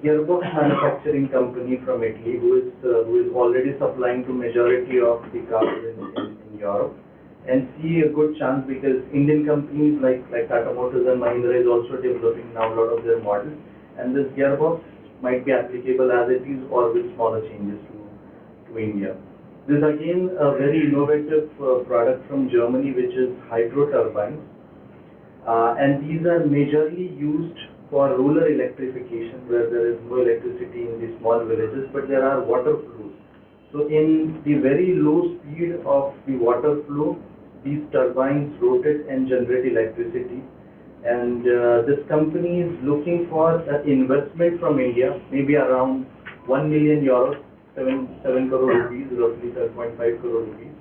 gearbox manufacturing company from Italy who is already supplying to majority of the cars in Europe, and see a good chance because Indian companies like Tata Motors and Mahindra is also developing now a lot of their models, and this gearbox might be applicable as it is or with smaller changes to India. This is again a very innovative product from Germany, which is hydro turbines, and these are majorly used for rural electrification where there is no electricity in the small villages, but there are water flows. So in the very low speed of the water flow, these turbines rotate and generate electricity. And this company is looking for an investment from India, maybe around 1 million euros, 7 crore rupees, roughly 7.5 crore rupees.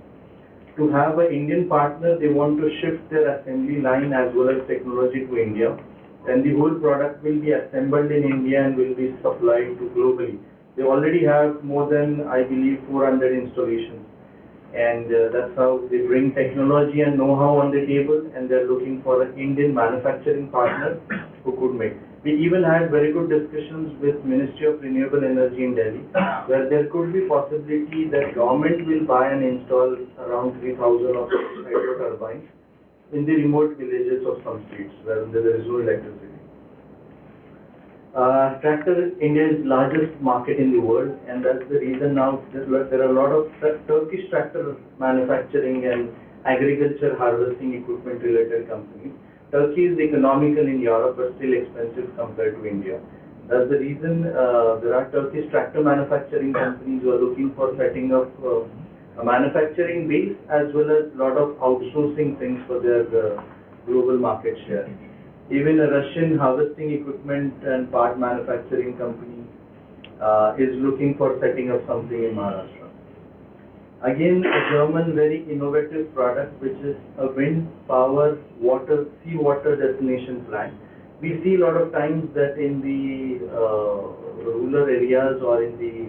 To have an Indian partner, they want to shift their assembly line as well as technology to India. And the whole product will be assembled in India and will be supplied to globally. They already have more than, I believe, 400 installations. And that's how they bring technology and know-how on the table, and they're looking for an Indian manufacturing partner who could make. We even had very good discussions with Ministry of Renewable Energy in Delhi, where there could be possibility that government will buy and install around 3,000 of hydro turbines in the remote villages of some states where there is no electricity. Tractor India is largest market in the world, and that's the reason now there are a lot of Turkish tractor manufacturing and agriculture harvesting equipment related companies. Turkey is economical in Europe but still expensive compared to India. That's the reason there are Turkish tractor manufacturing companies who are looking for setting up a manufacturing base as well as a lot of outsourcing things for their global market share. Even a Russian harvesting equipment and part manufacturing company is looking for setting up something in Maharashtra. Again, a German very innovative product, which is a wind power seawater destination plant. We see a lot of times that in the rural areas or in the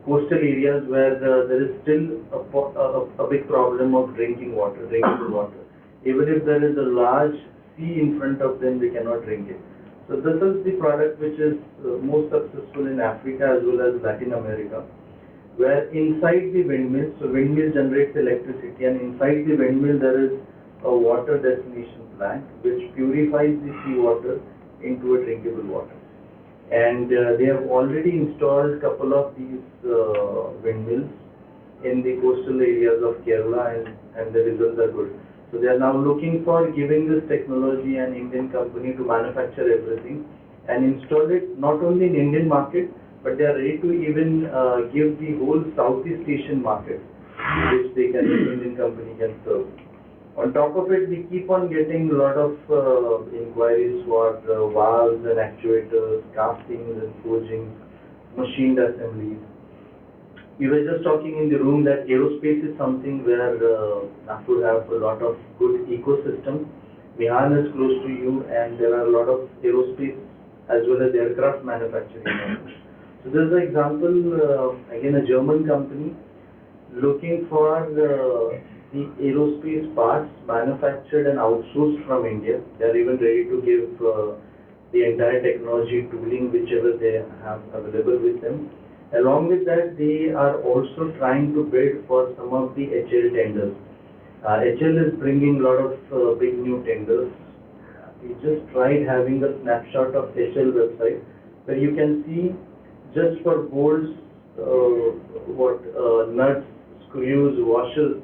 coastal areas where there is still a big problem of drinkable water. Even if there is a large sea in front of them, they cannot drink it. So this is the product which is most successful in Africa as well as Latin America, where inside the windmill, so windmill generates electricity, and inside the windmill there is a water destination plant which purifies the seawater into a drinkable water. And they have already installed a couple of these windmills in the coastal areas of Kerala, and the results are good. So they are now looking for giving this technology an Indian company to manufacture everything and install it not only in Indian market, but they are ready to even give the whole Southeast Asian market, which Indian company can serve. On top of it, we keep on getting a lot of inquiries for valves and actuators, castings and forgings, machined assemblies. We were just talking in the room that aerospace is something where Nagpur have a lot of good ecosystem. Mihan is close to you, and there are a lot of aerospace as well as aircraft manufacturing. So this is an example, again a German company looking for the aerospace parts manufactured and outsourced from India. They are even ready to give the entire technology tooling whichever they have available with them. Along with that, they are also trying to bid for some of the HL tenders. HL is bringing a lot of big new tenders. We just tried having a snapshot of HL website where you can see just for bolts, nuts, screws, washers,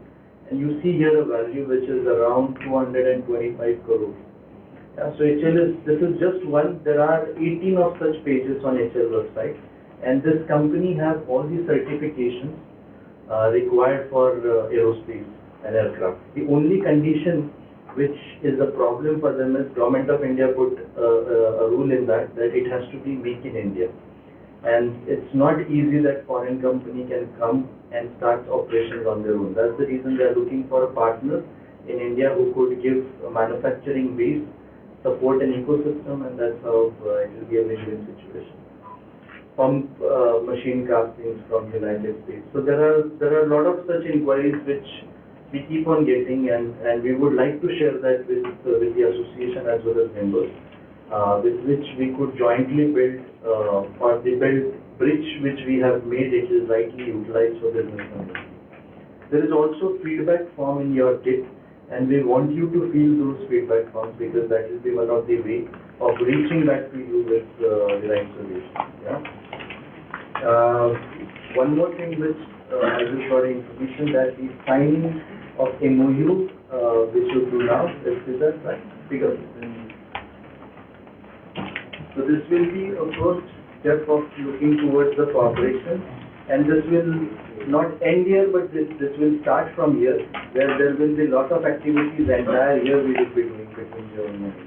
and you see here a value which is around 225 crores. Yeah, so this is just one. There are 18 of such pages on HL website. And this company has all the certifications required for aerospace and aircraft. The only condition which is a problem for them is Government of India put a rule in that it has to be made in India. And it's not easy that foreign company can come and start operations on their own. That's the reason they are looking for a partner in India who could give a manufacturing base, support an ecosystem, and that's how it will be a win-win situation. Pump machine castings from United States. So there are a lot of such inquiries which we keep on getting, and we would like to share that with the association as well as members, with which we could jointly build or the built bridge which we have made, it is rightly utilized for business purposes. There is also feedback form in your kit, and we want you to fill those feedback forms because that will be one of the way of reaching back to you with the right solution. Yeah. One more thing which I just got information that the signing of MOU which you do now, is that right? Figure. So this will be a first step of looking towards the cooperation, and this will not end here, but this will start from here, where there will be a lot of activities the entire year we will be doing between Germany and India.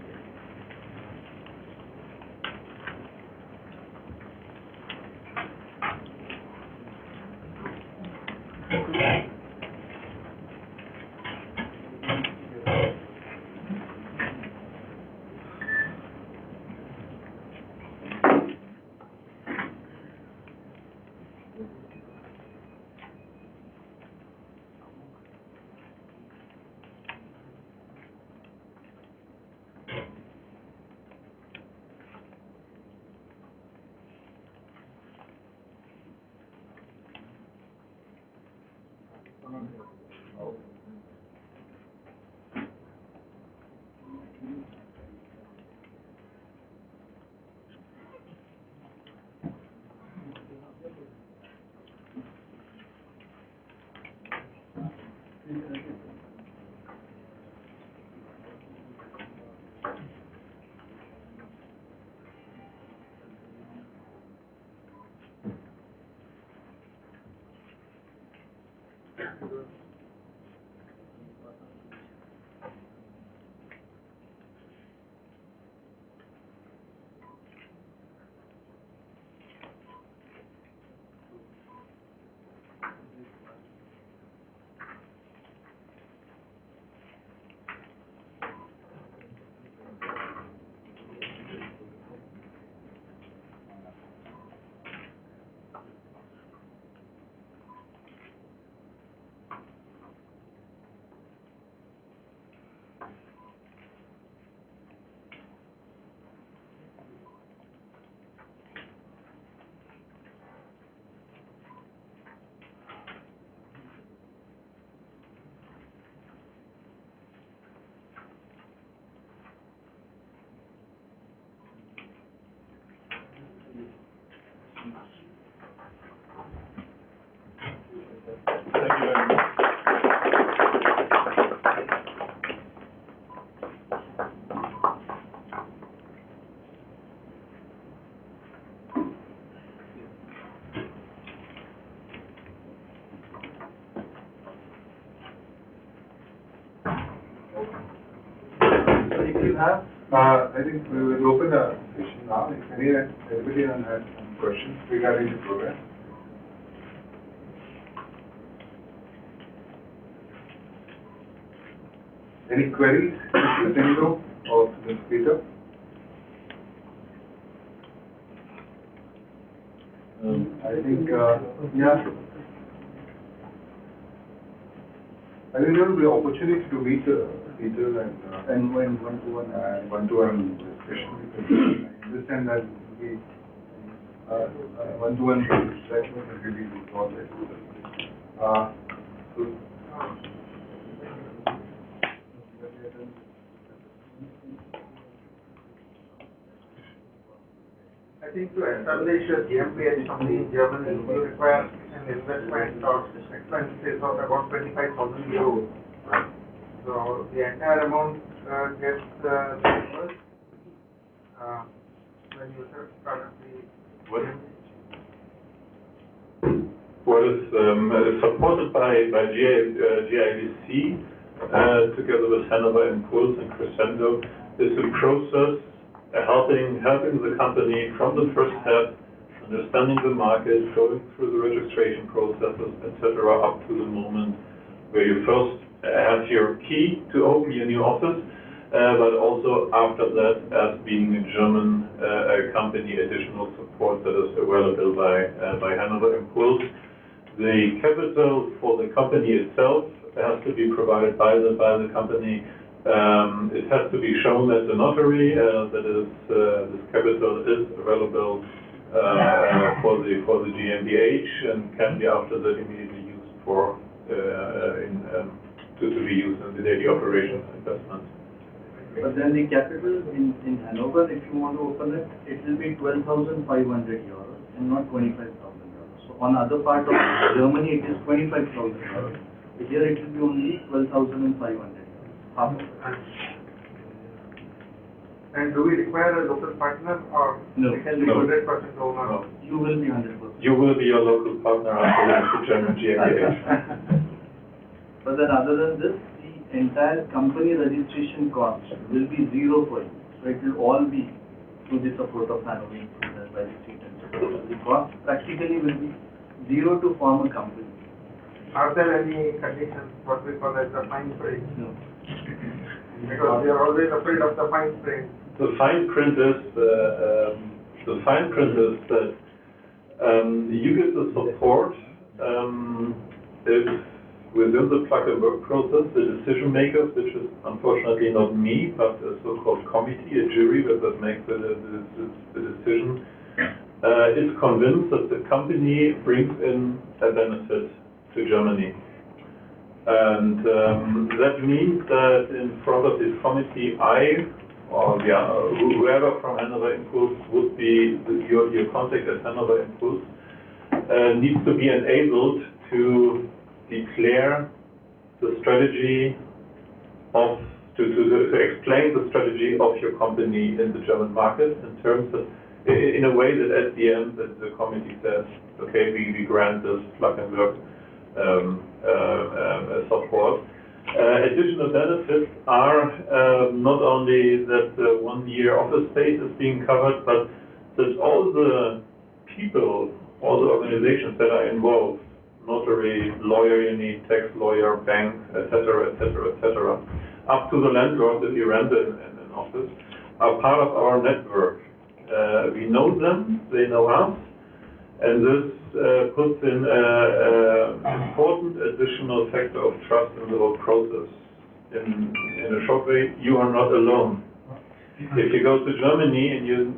I think we will open the session now. If anybody has some questions regarding the program. Any queries to Tendo or to the speaker? I think, yeah. I think there will be opportunity to meet teachers and one-to-one discussion. I understand that we one-to-one discussion will really not that. So, I think to establish a GmbH company in Germany, you require an investment or expenses of about 25,000 euros. So the entire amount gets reimbursed when you start the What is supported by GIBC together with Hanover Impulse and Crescendo is a process helping the company from the first step, understanding the market, going through the registration processes, etc., up to the moment where you first have your key to open your new office, but also after that, as being a German company, additional support that is available by Hanover Impulse. The capital for the company itself has to be provided by the company. It has to be shown at the notary that this capital is available for the GmbH and can be after that immediately used to be used in the daily operations and investments. But then the capital in Hanover, if you want to open it, it will be 12,500 euros and not 25,000 euros. So on other part of Germany, it is 25,000 euros. Here it will be only 12,500 euros. Half of it. And do we require a local partner or No. we can be No. 100% owner? No. You will be 100%. You will be your local partner after the German GmbH. But then other than this, the entire company registration cost will be zero for you. So it will all be through the support of Hanover Insurance by the state and support. The cost practically will be zero to form a company. Are there any conditions, what we call as the fine print? No. Because we are always afraid of the fine print. The fine print is that you get the support if within the plug and work process, the decision makers, which is unfortunately not me, but a so-called committee, a jury that makes the decision, is convinced that the company brings in a benefit to Germany. And that means that in front of this committee, whoever from Hanover Impulse would be your contact at Hanover Impulse needs to be enabled to declare the strategy to explain the strategy of your company in the German market in terms of, in a way that at the end that the committee says, okay, we grant this plug and work support. Additional benefits are not only that 1 year office space is being covered, but that all the people, all the organizations that are involved, notary, lawyer you need, tax lawyer, bank, etc., up to the landlord if you rent an office, are part of our network. We know them, they know us, and this puts in an important additional factor of trust in the whole process. In a short way, you are not alone. If you go to Germany and you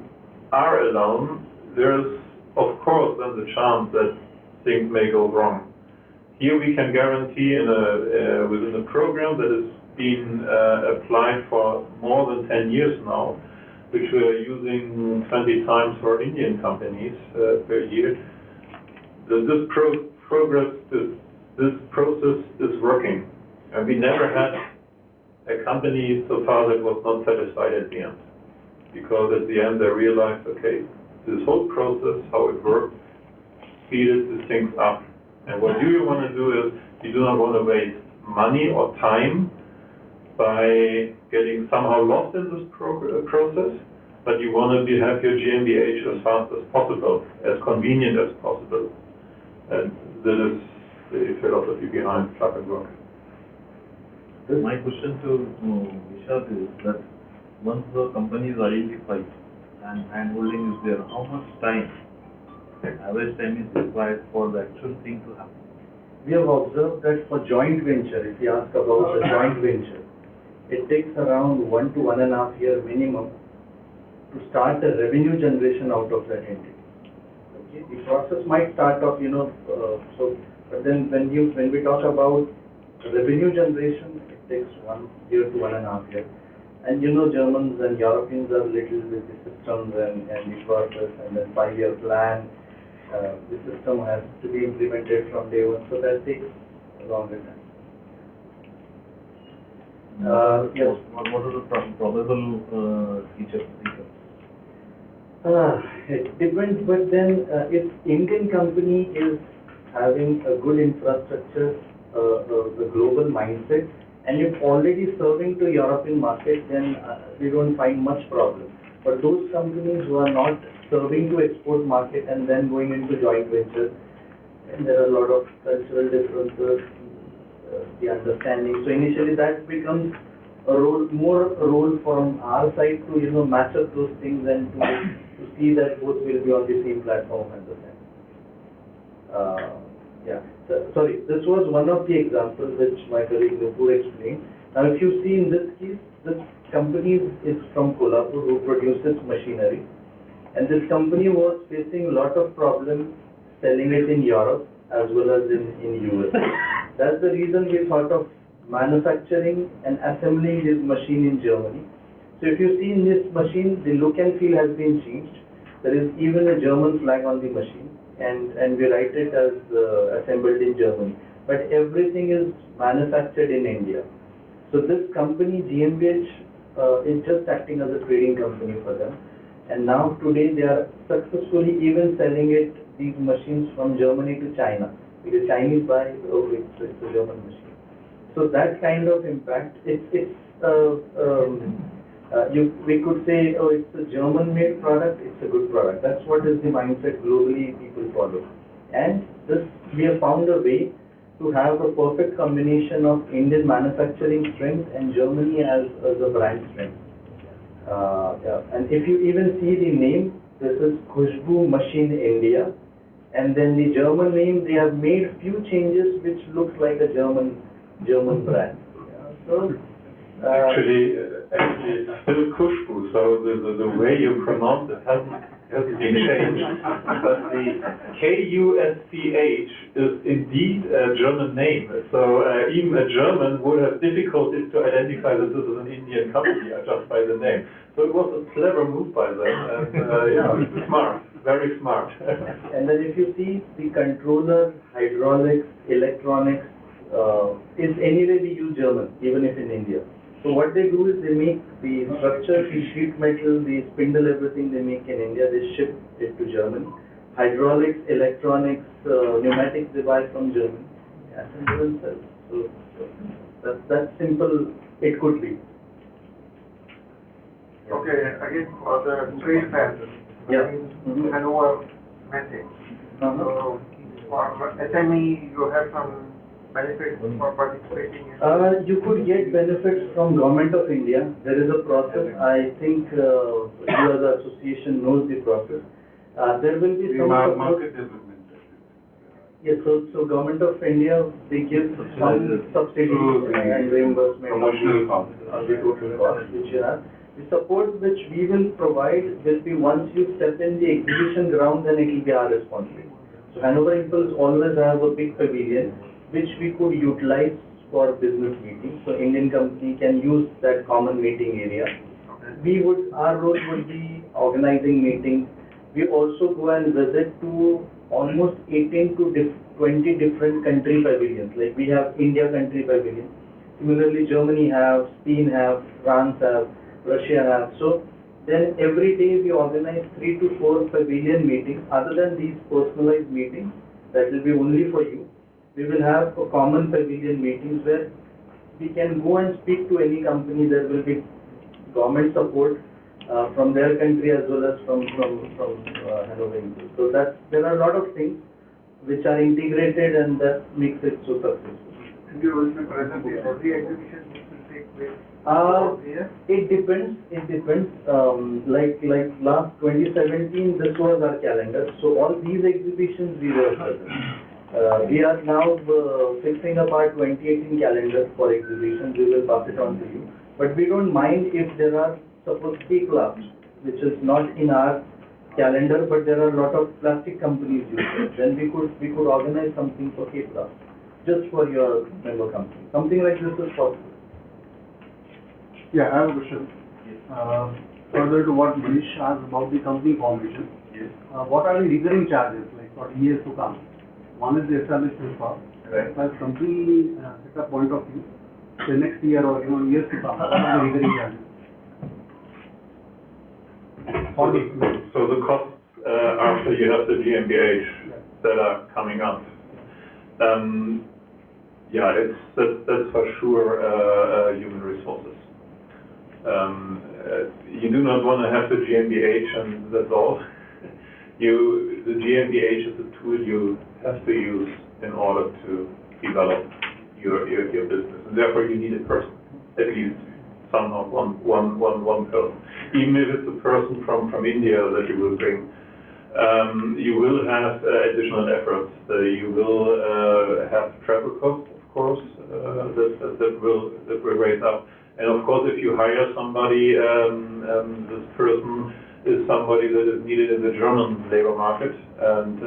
are alone, there's of course then the chance that things may go wrong. Here we can guarantee within a program that has been applied for more than 10 years now, which we are using 20 times for Indian companies per year, that this process is working. And we never had a company so far that was not satisfied at the end. Because at the end they realized, okay, this whole process, how it works, speeded the things up. And what you want to do is, you do not want to waste money or time by getting somehow lost in this process, but you want to have your GmbH as fast as possible, as convenient as possible. And that is the philosophy behind plug and work. My question to Vishal is that once the company is identified and handholding is there, how much time, average time is required for the actual thing to happen? We have observed that for joint venture, if you ask about the joint venture, it takes around 1 to 1.5 years minimum to start the revenue generation out of that entity. Okay, the process might start off, but then when we talk about revenue generation, it takes 1 year to 1.5 years. And Germans and Europeans are little with the systems and the process and then 5-year plan. The system has to be implemented from day one, so that takes a longer time. Yes. What are the probable features? It depends, but then if Indian company is having a good infrastructure, a global mindset, and if already serving to European market, then we don't find much problem. But those companies who are not serving to export market and then going into joint ventures, and there are a lot of cultural differences, the understanding. So initially that becomes more a role from our side to match up those things and to see that both will be on the same platform at the time. Sorry, this was one of the examples which my colleague Nupur explained. Now, if you see in this case, this company is from Kolhapur who produces machinery, and this company was facing a lot of problems selling it in Europe as well as in US. That's the reason we thought of manufacturing and assembling this machine in Germany. So if you see in this machine, the look and feel has been changed. There is even a German flag on the machine, and we write it as assembled in Germany. But everything is manufactured in India. So this company, GmbH, is just acting as a trading company for them. And now today they are successfully even selling these machines from Germany to China. Because Chinese buy, oh, it's a German machine. So that kind of impact, we could say, oh, it's a German-made product, it's a good product. That's what is the mindset globally people follow. And this, we have found a way to have a perfect combination of Indian manufacturing strength and Germany as a brand strength. And if you even see the name, this is Khushbu Machine India. And then the German name, they have made few changes which looks like a German brand. So, Actually, it's still Khushbu, so the way you pronounce it hasn't been changed. But the K-U-S-C-H is indeed a German name. So even a German would have difficulties to identify that this is an Indian company just by the name. So it was a clever move by them, and yeah, smart, very smart. And then if you see the controller, hydraulics, electronics, is anyway we use German, even if in India. So what they do is they make the structure, the sheet metal, the spindle, everything they make in India, they ship it to Germany. Hydraulics, electronics, pneumatics they buy from Germany. Assemble themselves. So that's simple it could be. Okay, again, for the trade fair, Yeah. Hanover Messe. So, for SME, you have some benefits for participating in? You could get benefits from Government of India. There is a process. I think you as the association knows the process. There will be some support. Market development. Yes, so Government of India, they give some subsidy and reimbursement Promotional cost. on the total cost which you have. The support which we will provide will be once you step in the exhibition ground, then it will be our responsibility. So Hanover Impulse always have a big pavilion which we could utilize for business meetings. So Indian company can use that common meeting area. Our role would be organizing meetings. We also go and visit to almost 18 to 20 different country pavilions. Like we have India country pavilion. Similarly, Germany have, Spain have, France have, Russia have. So then every day we organize 3 to 4 pavilion meetings. Other than these personalized meetings, that will be only for you. We will have a common pavilion meetings where we can go and speak to any company. There will be government support from their country as well as from Hanover. So there are a lot of things which are integrated and that makes it so successful. And you will be present in every exhibition which will take place? It depends. Like last 2017, this was our calendar. So all these exhibitions we were present. We are now fixing up our 2018 calendar for exhibitions. We will pass it on to you. But we don't mind if there are, suppose K-Class, which is not in our calendar, but there are a lot of plastic companies using it. Then we could organize something for K-Class, just for your member company. Something like this is possible. Yeah, I have a question. Further to what Manish asked about the company formation. Yes. What are the recurring charges, like for years to come? One is the establishment cost. Right. But company setup point of view, the next year or years to come, what are the recurring charges? So the costs after you have the GmbH that are coming up. Yeah, that's for sure human resources. You do not want to have the GmbH and that's all. The GmbH is a tool you have to use in order to develop your business, and therefore you need a person, at least somehow one person. Even if it's a person from India that you will bring, you will have additional efforts. You will have travel costs, of course, that will raise up. And of course, if you hire somebody, this person is somebody that is needed in the German labor market, and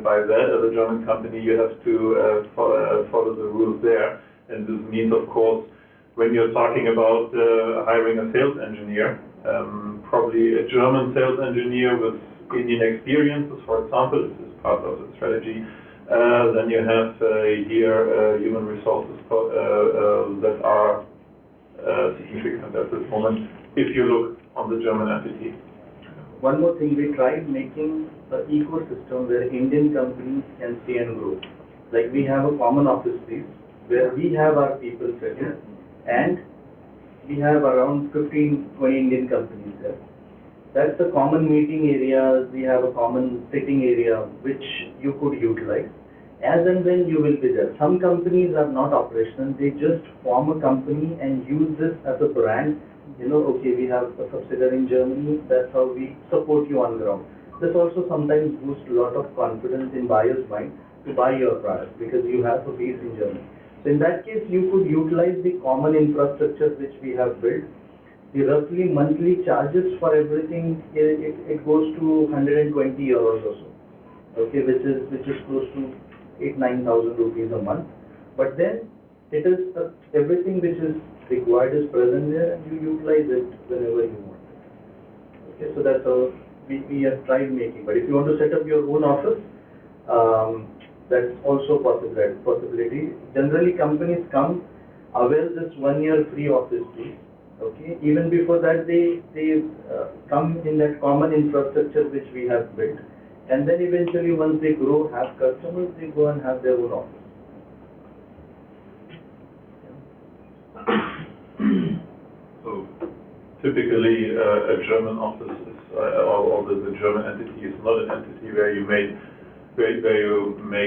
by that, as a German company, you have to follow the rules there. And this means, of course, when you're talking about hiring a sales engineer, probably a German sales engineer with Indian experiences, for example, this is part of the strategy. Then you have here human resources that are significant at this moment, if you look on the German entity. One more thing, we tried making an ecosystem where Indian companies can stay and grow. Like we have a common office space where we have our people sitting, and we have around 15, 20 Indian companies there. That's the common meeting areas, we have a common sitting area which you could utilize. As and when you will be there. Some companies are not operational, they just form a company and use this as a brand. You know, okay, we have a subsidiary in Germany, that's how we support you on ground. This also sometimes boosts a lot of confidence in buyer's mind to buy your product because you have a base in Germany. So in that case, you could utilize the common infrastructure which we have built. The roughly monthly charges for everything, it goes to 120 euros or so, okay, which is close to 8,000-9,000 rupees a month. But then it is everything which is required is present there, and you utilize it whenever you want. Okay, so that's how we have tried making. But if you want to set up your own office, that's also possibility. Generally, companies come avail this 1 year free office space. Okay, even before that, they come in that common infrastructure which we have built, and then eventually once they grow, have customers, they go and have their own office. So typically, a German office is, or the German entity is not an entity where you make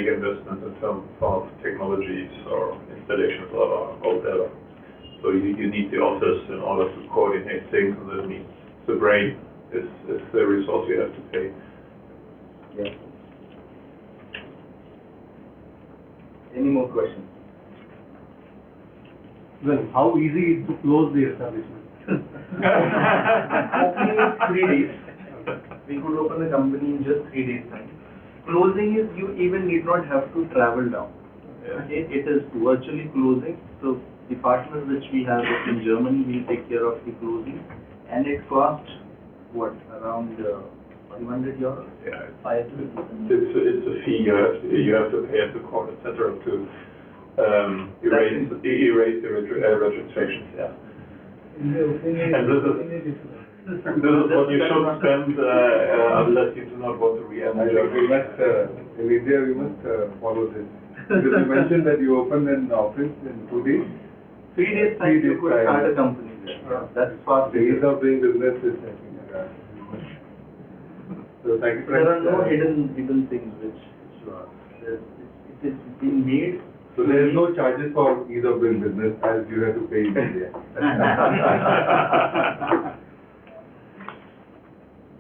investments in terms of technologies or installations or whatever. So you need the office in order to coordinate things, and that means the brain is the resource you have to pay. Yeah. Any more questions? Well, how easy is to close the establishment? Opening is 3 days. We could open a company in just 3 days time. Closing is you even need not have to travel down. Okay, it is virtually closing. So the partners which we have in Germany will take care of the closing, and it costs what, around 500 euros? Yeah, 500. it's a fee you have to pay at the court, etc. to erase the registrations. Yeah. And this is what you should spend unless you do not want to I think we must, in India, we must follow this. Because you mentioned that you opened an office in 2 days. 3 days time 3 you days could time. start a company there. That's fast. Days of doing business is, I think, so thank you for There are no that. hidden things which you ask. It is being made. So there is no charges for ease of doing business as you have to pay in India.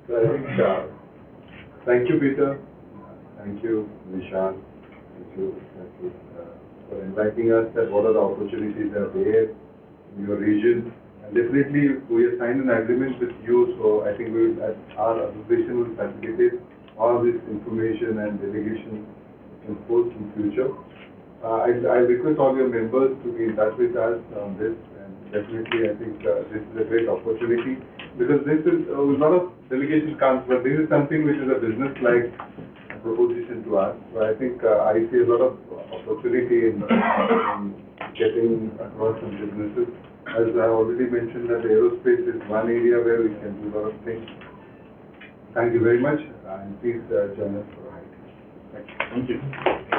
So I think, thank you, Peter. Thank you, Vishal. Thank you for inviting us that what are the opportunities that are there in your region. And definitely, we have signed an agreement with you, so I think we will, our association will facilitate all this information and delegation in force in future. I request all your members to be in touch with us on this, and definitely I think this is a great opportunity, because this is, a lot of delegation comes, but this is something which is a business-like proposition to us. So I think I see a lot of opportunity in getting across some businesses. As I already mentioned, that aerospace is one area where we can do a lot of things. Thank you very much, and please join us for a hike. Thank you. Thank you.